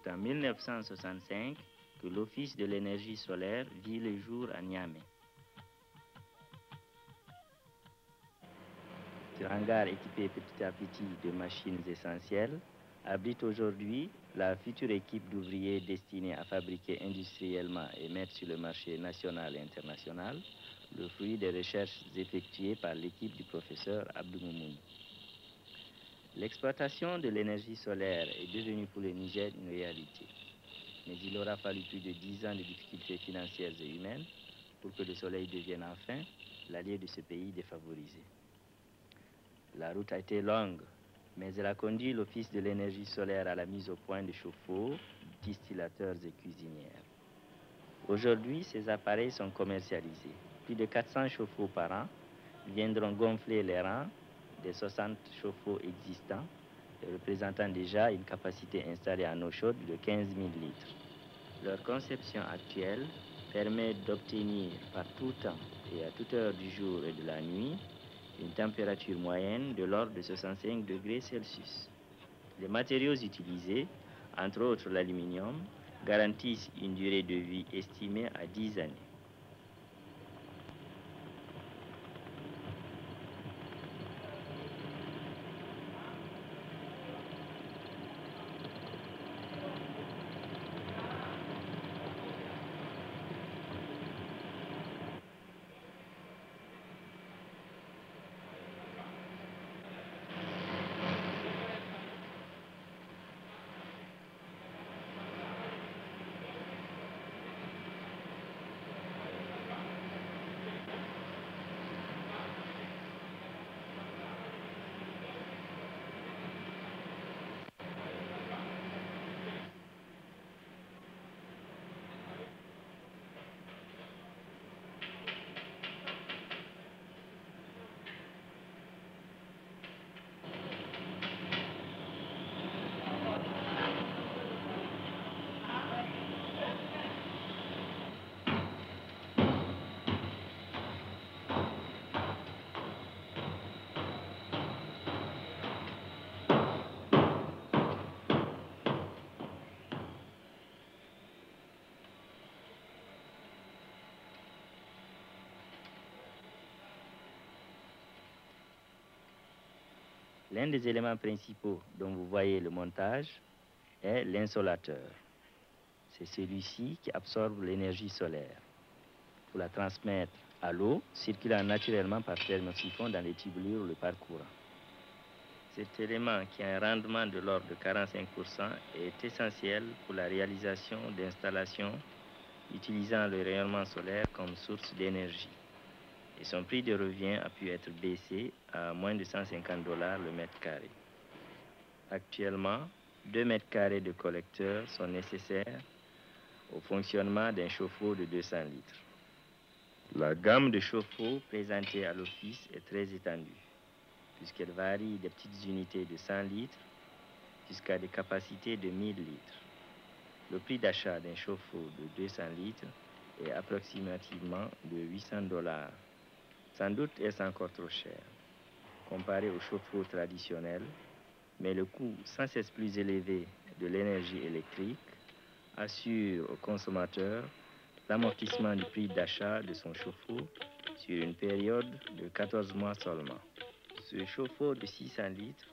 C'est en 1965 que l'Office de l'énergie solaire vit le jour à Niamey. Ce hangar équipé petit à petit de machines essentielles abrite aujourd'hui la future équipe d'ouvriers destinée à fabriquer industriellement et mettre sur le marché national et international le fruit des recherches effectuées par l'équipe du professeur Abdou Moumouni. L'exploitation de l'énergie solaire est devenue pour le Niger une réalité. Mais il aura fallu plus de 10 ans de difficultés financières et humaines pour que le soleil devienne enfin l'allié de ce pays défavorisé. La route a été longue, mais elle a conduit l'Office de l'énergie solaire à la mise au point de chauffe-eau, distillateurs et cuisinières. Aujourd'hui, ces appareils sont commercialisés. Plus de 400 chauffe-eau par an viendront gonfler les rangs des 60 chauffe-eau existants, représentant déjà une capacité installée en eau chaude de 15 000 litres. Leur conception actuelle permet d'obtenir par tout temps et à toute heure du jour et de la nuit une température moyenne de l'ordre de 65 degrés Celsius. Les matériaux utilisés, entre autres l'aluminium, garantissent une durée de vie estimée à 10 années. L'un des éléments principaux dont vous voyez le montage est l'insolateur. C'est celui-ci qui absorbe l'énergie solaire pour la transmettre à l'eau circulant naturellement par thermosiphon dans les tubulures le parcourant. Cet élément, qui a un rendement de l'ordre de 45%, est essentiel pour la réalisation d'installations utilisant le rayonnement solaire comme source d'énergie. Et son prix de revient a pu être baissé à moins de 150 $ le mètre carré. Actuellement, 2 mètres carrés de collecteurs sont nécessaires au fonctionnement d'un chauffe-eau de 200 litres. La gamme de chauffe-eau présentée à l'office est très étendue, puisqu'elle varie des petites unités de 100 litres jusqu'à des capacités de 1000 litres. Le prix d'achat d'un chauffe-eau de 200 litres est approximativement de 800 $. Sans doute est-ce encore trop cher, comparé au chauffe-eau traditionnel, mais le coût sans cesse plus élevé de l'énergie électrique assure au consommateur l'amortissement du prix d'achat de son chauffe-eau sur une période de 14 mois seulement. Ce chauffe-eau de 600 litres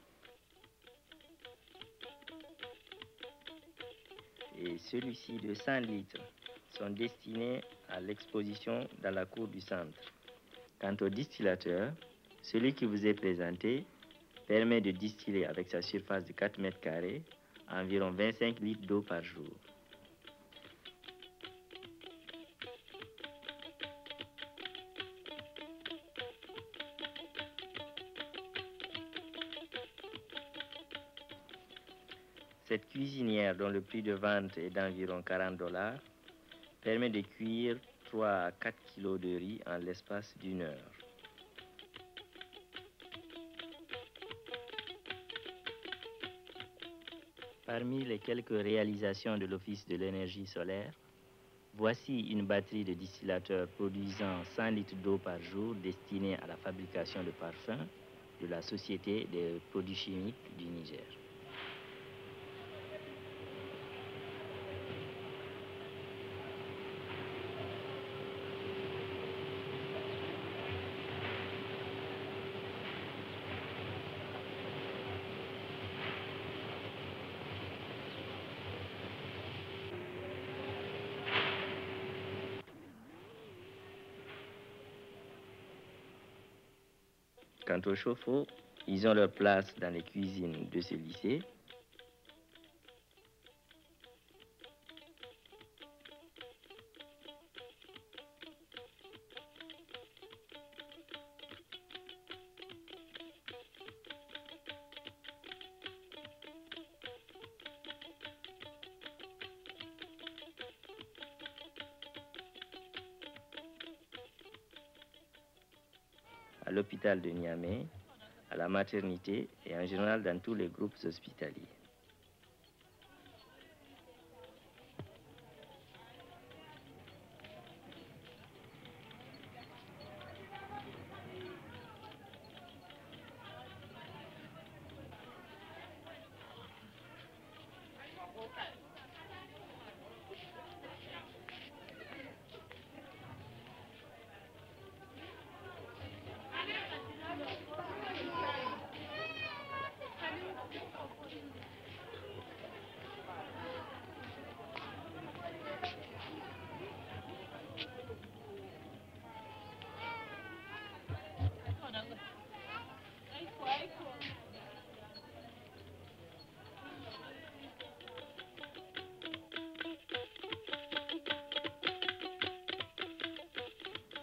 et celui-ci de 100 litres sont destinés à l'exposition dans la cour du centre. Quant au distillateur, celui qui vous est présenté permet de distiller avec sa surface de 4 mètres carrés environ 25 litres d'eau par jour. Cette cuisinière, dont le prix de vente est d'environ 40 $, permet de cuire 3 à 4 kg de riz en l'espace d'une heure. Parmi les quelques réalisations de l'Office de l'énergie solaire, voici une batterie de distillateurs produisant 100 litres d'eau par jour destinée à la fabrication de parfums de la Société des produits chimiques du Niger. Quant aux chauffe-eau, ils ont leur place dans les cuisines de ce lycée. À l'hôpital de Niamey, à la maternité et en général dans tous les groupes hospitaliers.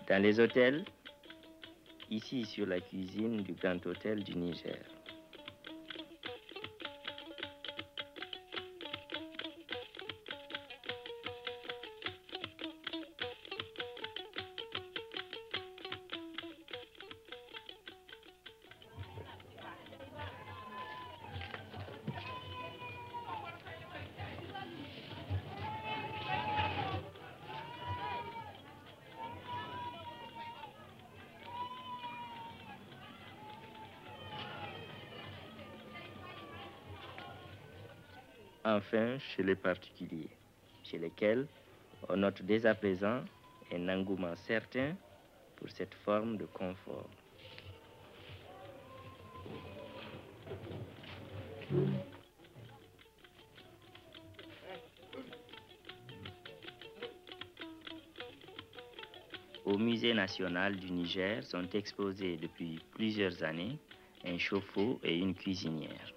Dans les hôtels, ici sur la cuisine du Grand Hôtel du Niger. Enfin, chez les particuliers, chez lesquels on note dès à présent un engouement certain pour cette forme de confort. Au Musée national du Niger sont exposés depuis plusieurs années un chauffe-eau et une cuisinière.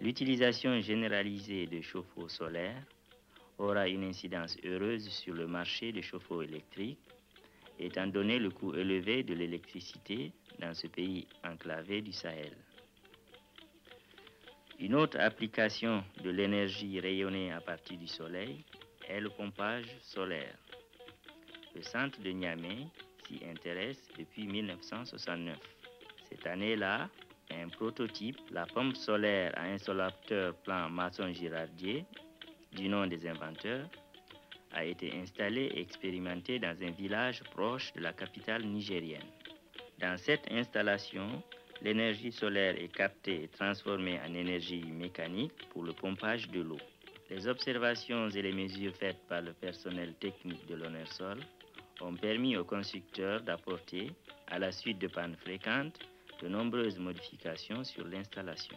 L'utilisation généralisée de chauffe-eau solaire aura une incidence heureuse sur le marché des chauffe-eau électriques, étant donné le coût élevé de l'électricité dans ce pays enclavé du Sahel. Une autre application de l'énergie rayonnée à partir du soleil est le pompage solaire. Le centre de Niamey s'y intéresse depuis 1969. Cette année-là, un prototype, la pompe solaire à insolateur plan Masson-Girardier, du nom des inventeurs, a été installé et expérimenté dans un village proche de la capitale nigérienne. Dans cette installation, l'énergie solaire est captée et transformée en énergie mécanique pour le pompage de l'eau. Les observations et les mesures faites par le personnel technique de l'ONERSOL ont permis aux constructeurs d'apporter, à la suite de pannes fréquentes, de nombreuses modifications sur l'installation.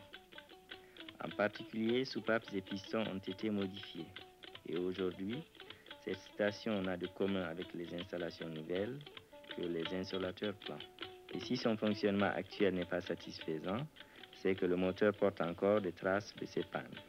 En particulier, soupapes et pistons ont été modifiés. Et aujourd'hui, cette station n'a de commun avec les installations nouvelles que les insolateurs plans. Et si son fonctionnement actuel n'est pas satisfaisant, c'est que le moteur porte encore des traces de ces pannes.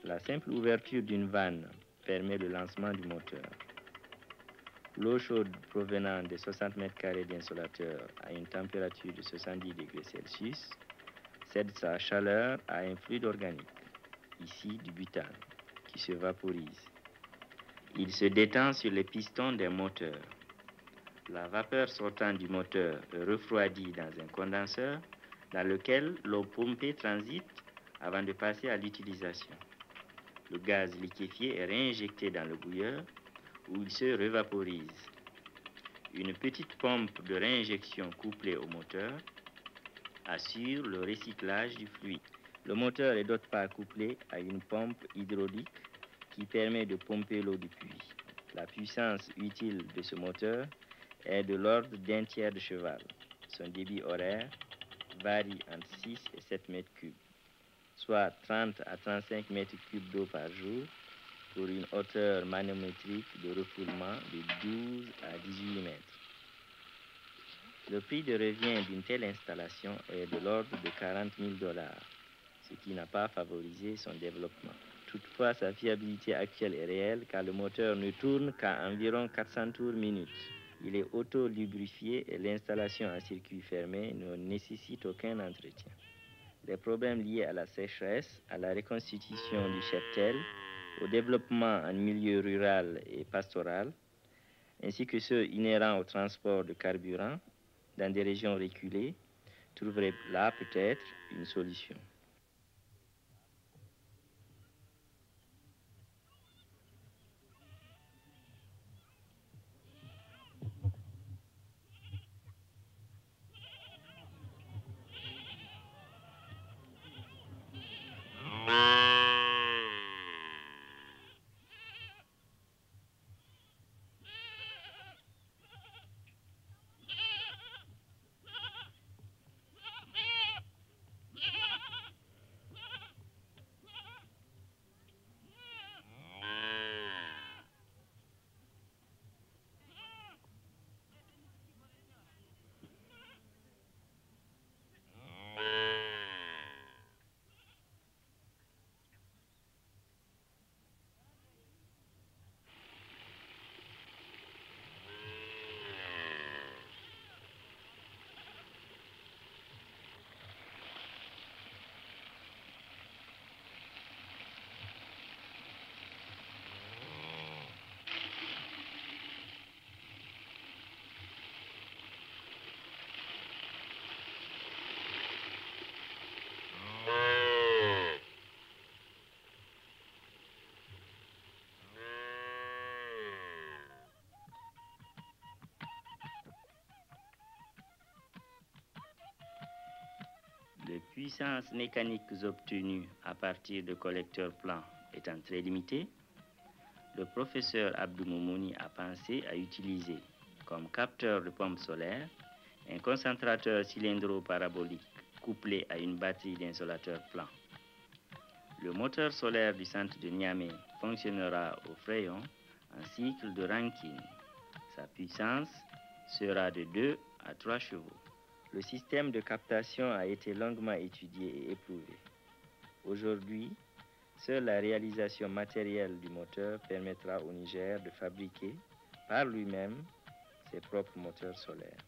La simple ouverture d'une vanne permet le lancement du moteur. L'eau chaude provenant des 60 mètres carrés d'insolateur à une température de 70 degrés Celsius cède sa chaleur à un fluide organique, ici du butane, qui se vaporise. Il se détend sur les pistons des moteurs. La vapeur sortant du moteur est refroidie dans un condenseur dans lequel l'eau pompée transite avant de passer à l'utilisation. Le gaz liquéfié est réinjecté dans le bouilleur où il se revaporise. Une petite pompe de réinjection couplée au moteur assure le recyclage du fluide. Le moteur est d'autre part couplé à une pompe hydraulique qui permet de pomper l'eau du puits. La puissance utile de ce moteur est de l'ordre d'un tiers de cheval. Son débit horaire varie entre 6 et 7 mètres cubes, soit 30 à 35 mètres cubes d'eau par jour pour une hauteur manométrique de refoulement de 12 à 18 mètres. Le prix de revient d'une telle installation est de l'ordre de 40 000 $, ce qui n'a pas favorisé son développement. Toutefois, sa fiabilité actuelle est réelle car le moteur ne tourne qu'à environ 400 tours minute. Il est auto-lubrifié et l'installation en circuit fermé ne nécessite aucun entretien. Les problèmes liés à la sécheresse, à la reconstitution du cheptel, au développement en milieu rural et pastoral, ainsi que ceux inhérents au transport de carburant dans des régions reculées, trouveraient là peut-être une solution. Les puissances mécaniques obtenues à partir de collecteurs plans étant très limitées, le professeur Abdou Moumouni a pensé à utiliser comme capteur de pompe solaire un concentrateur cylindro-parabolique couplé à une batterie d'insolateurs plans. Le moteur solaire du centre de Niamey fonctionnera au Fréon en cycle de Rankine. Sa puissance sera de 2 à 3 chevaux. Le système de captation a été longuement étudié et éprouvé. Aujourd'hui, seule la réalisation matérielle du moteur permettra au Niger de fabriquer par lui-même ses propres moteurs solaires.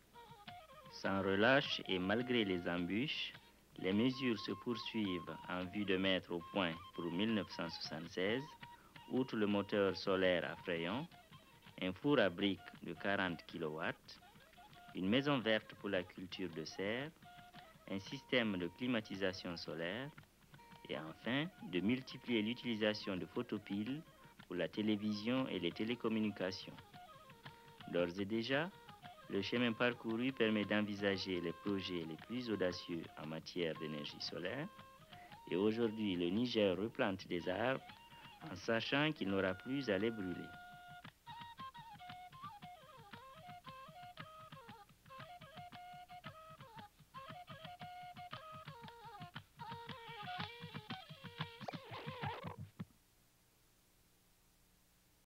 Sans relâche et malgré les embûches, les mesures se poursuivent en vue de mettre au point pour 1976, outre le moteur solaire à Fréon, un four à briques de 40 kW, une maison verte pour la culture de serre, un système de climatisation solaire et enfin de multiplier l'utilisation de photopiles pour la télévision et les télécommunications. D'ores et déjà, le chemin parcouru permet d'envisager les projets les plus audacieux en matière d'énergie solaire et aujourd'hui le Niger replante des arbres en sachant qu'il n'aura plus à les brûler.